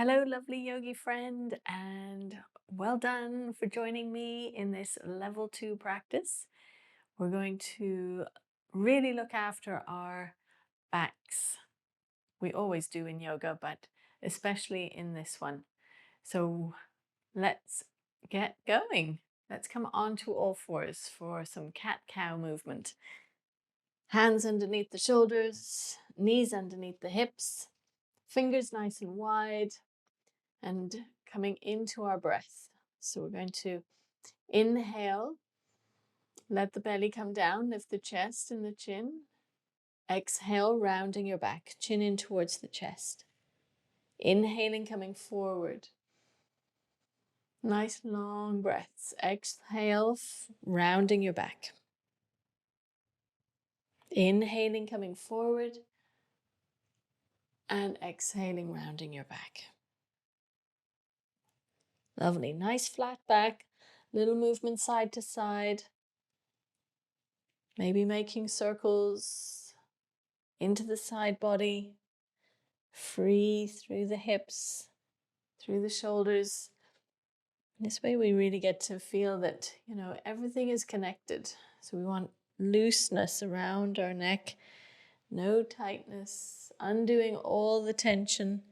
Hello, lovely yogi friend, and well done for joining me in this level 2 practice. We're going to really look after our backs. We always do in yoga, but especially in this one. So let's get going. Let's come onto all fours for some cat-cow movement. Hands underneath the shoulders, knees underneath the hips, fingers nice and wide, and coming into our breath. So we're going to inhale, let the belly come down, lift the chest and the chin. Exhale, rounding your back, chin in towards the chest. Inhaling, coming forward. Nice long breaths. Exhale, rounding your back. Inhaling, coming forward. And exhaling, rounding your back. Lovely. Nice flat back. Little movement side to side. Maybe making circles into the side body. Free through the hips, through the shoulders. This way we really get to feel that, everything is connected. So we want looseness around our neck, no tightness, undoing all the tension,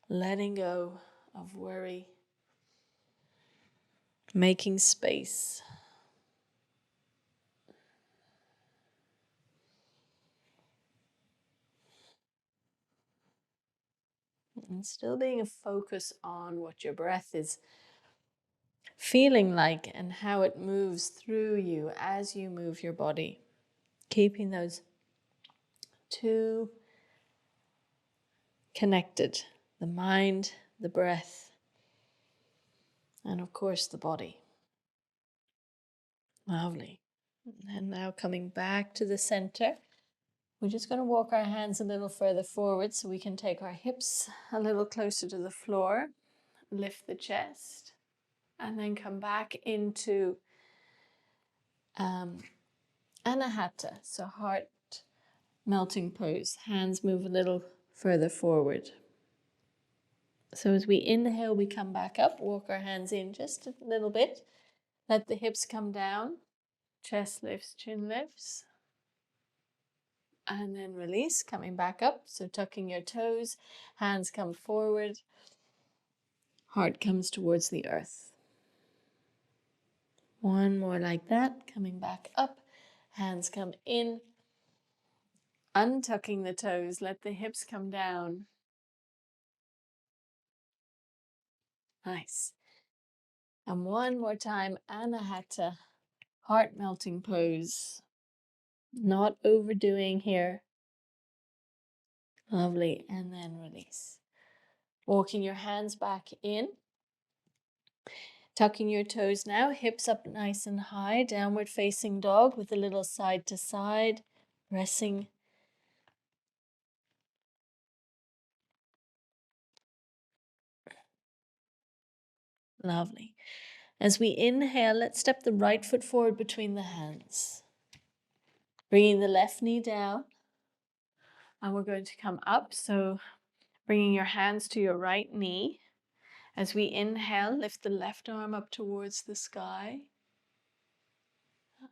letting go of worry, making space. And still being a focus on what your breath is feeling like and how it moves through you as you move your body. Keeping those two connected, the mind, the breath, and of course the body. Lovely. And now coming back to the center, we're just going to walk our hands a little further forward so we can take our hips a little closer to the floor, lift the chest, and then come back into Anahata, so heart melting pose. Hands move a little further forward. So as we inhale, we come back up, walk our hands in just a little bit. Let the hips come down, chest lifts, chin lifts. And then release, coming back up. So tucking your toes, hands come forward, heart comes towards the earth. One more like that, coming back up, hands come in, untucking the toes, let the hips come down. Nice. And one more time, Anahata, heart melting pose. Not overdoing here. Lovely. And then release. Walking your hands back in. Tucking your toes now, hips up nice and high, downward facing dog with a little side to side, pressing. Lovely. As we inhale, let's step the right foot forward between the hands. Bringing the left knee down. And we're going to come up, so bringing your hands to your right knee. As we inhale, lift the left arm up towards the sky.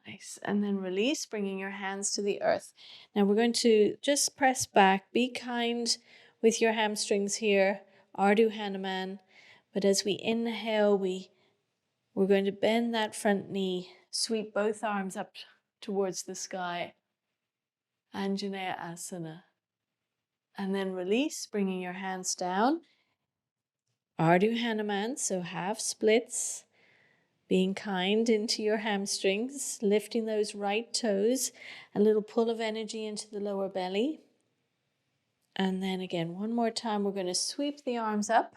Nice. And then release, bringing your hands to the earth. Now we're going to just press back. Be kind with your hamstrings here. Ardha Hanuman. But as we inhale, we're going to bend that front knee. Sweep both arms up towards the sky. Anjaneya Asana. And then release, bringing your hands down. Ardha Hanuman, so half splits. Being kind into your hamstrings, lifting those right toes, a little pull of energy into the lower belly. And then again, one more time, we're going to sweep the arms up.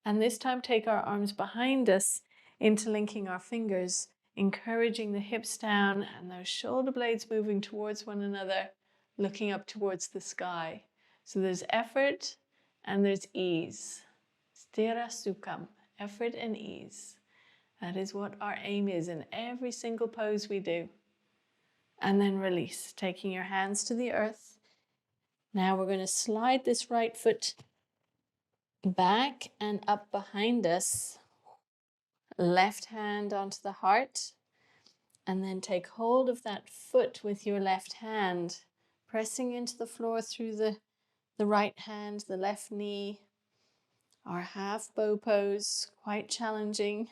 And this time take our arms behind us, interlinking our fingers, encouraging the hips down and those shoulder blades moving towards one another, looking up towards the sky. So there's effort and there's ease. Sthira Sukham, effort and ease. That is what our aim is in every single pose we do. And then release, taking your hands to the earth. Now we're going to slide this right foot Back and up behind us. Left hand onto the heart. And then take hold of that foot with your left hand, pressing into the floor through the right hand, the left knee. Our half bow pose, quite challenging.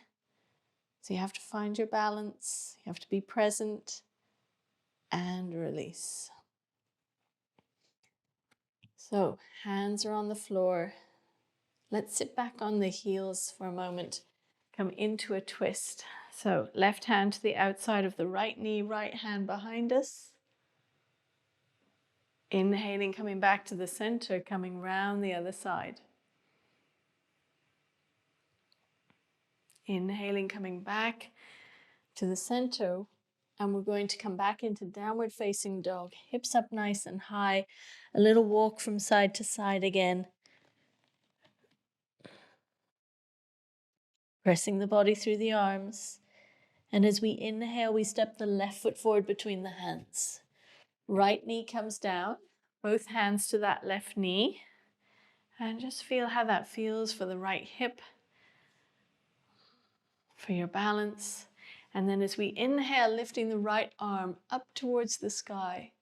So you have to find your balance, you have to be present, and release. So hands are on the floor. Let's sit back on the heels for a moment. Come into a twist. So left hand to the outside of the right knee, right hand behind us. Inhaling, coming back to the center, coming round the other side. Inhaling, coming back to the center, and we're going to come back into downward facing dog. Hips up nice and high. A little walk from side to side again. Pressing the body through the arms. And as we inhale, we step the left foot forward between the hands. Right knee comes down, both hands to that left knee. And just feel how that feels for the right hip, for your balance. And then as we inhale, lifting the right arm up towards the sky.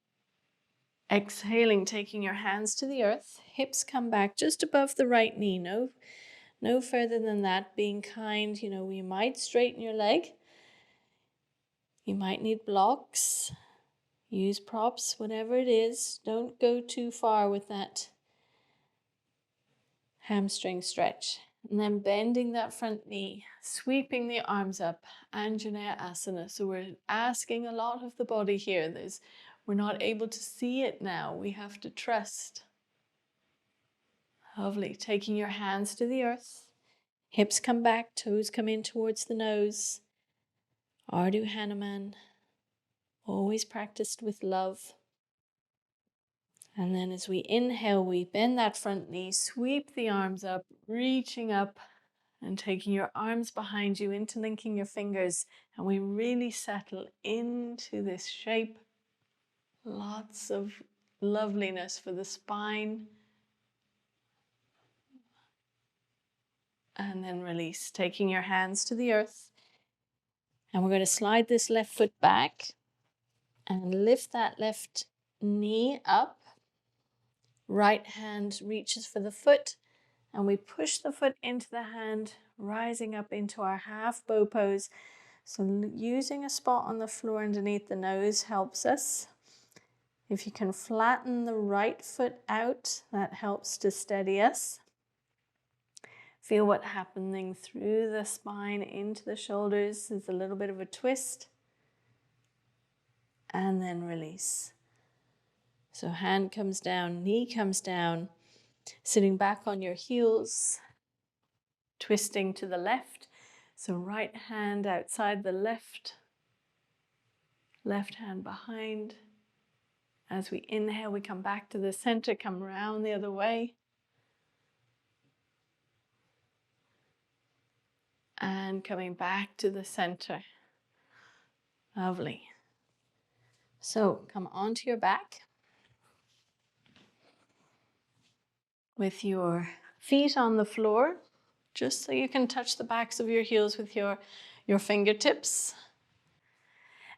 Exhaling, taking your hands to the earth, hips come back just above the right knee, no further than that, being kind. You know, you might straighten your leg. You might need blocks, use props, whatever it is. Don't go too far with that hamstring stretch. And then bending that front knee, sweeping the arms up, Anjaneyasana Asana. So we're asking a lot of the body here. We're not able to see it now. We have to trust. Lovely. Taking your hands to the earth. Hips come back, toes come in towards the nose. Ardha Hanuman. Always practiced with love. And then as we inhale, we bend that front knee, sweep the arms up, reaching up and taking your arms behind you, interlinking your fingers. And we really settle into this shape. Lots of loveliness for the spine. And then release, taking your hands to the earth. And we're going to slide this left foot back and lift that left knee up. Right hand reaches for the foot and we push the foot into the hand, rising up into our half bow pose. So using a spot on the floor underneath the nose helps us. If you can flatten the right foot out, that helps to steady us. Feel what's happening through the spine into the shoulders. There's a little bit of a twist. And then release. So hand comes down, knee comes down, sitting back on your heels, twisting to the left. So right hand outside the left hand behind. As we inhale, we come back to the center, come round the other way. And coming back to the center. Lovely. So come onto your back with your feet on the floor, just so you can touch the backs of your heels with your fingertips.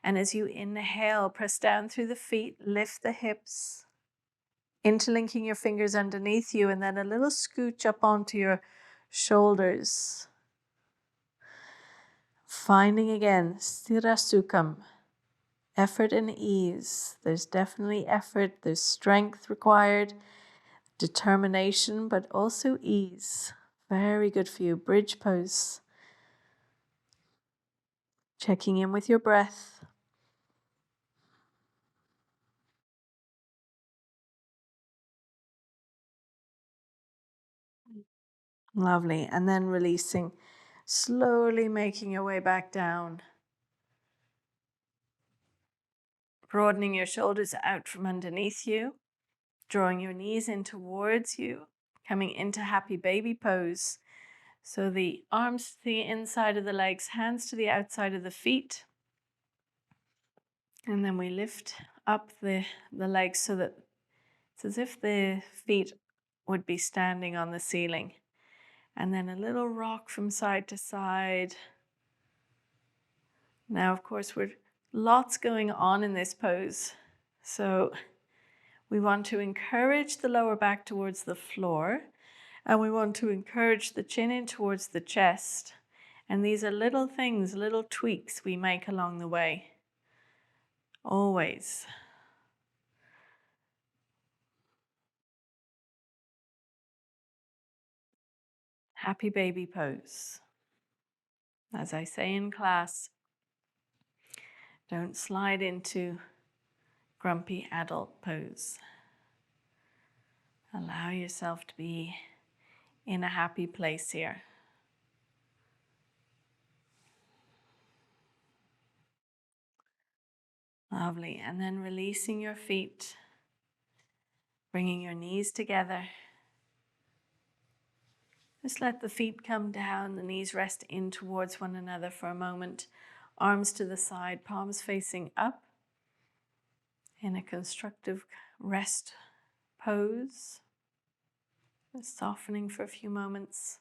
And as you inhale, press down through the feet, lift the hips, interlinking your fingers underneath you, and then a little scooch up onto your shoulders. Finding again, sthira sukham, effort and ease. There's definitely effort, there's strength required, determination, but also ease. Very good for you. Bridge pose. Checking in with your breath. Lovely. And then releasing. Slowly making your way back down. Broadening your shoulders out from underneath you. Drawing your knees in towards you. Coming into happy baby pose. So the arms to the inside of the legs, hands to the outside of the feet. And then we lift up the legs so that it's as if the feet would be standing on the ceiling. And then a little rock from side to side. Now, of course, we're lots going on in this pose. So we want to encourage the lower back towards the floor, and we want to encourage the chin in towards the chest. And these are little things, little tweaks we make along the way. Always. Happy baby pose. As I say in class, don't slide into grumpy adult pose. Allow yourself to be in a happy place here. Lovely. And then releasing your feet, bringing your knees together. Just let the feet come down, the knees rest in towards one another for a moment. Arms to the side, palms facing up in a constructive rest pose. Just softening for a few moments.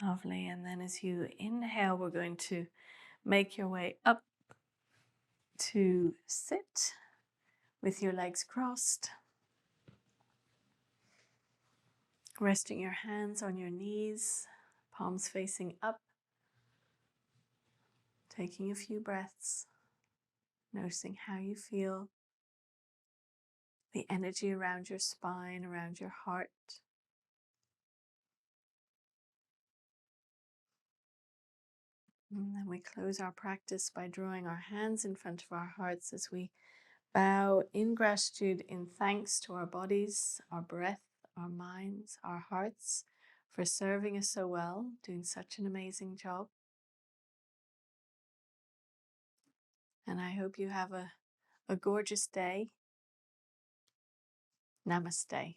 Lovely. And then as you inhale, we're going to make your way up to sit with your legs crossed. Resting your hands on your knees, palms facing up. Taking a few breaths, noticing how you feel, the energy around your spine, around your heart. And then we close our practice by drawing our hands in front of our hearts as we bow in gratitude, in thanks to our bodies, our breath, our minds, our hearts for serving us so well, doing such an amazing job. And I hope you have a gorgeous day. Namaste.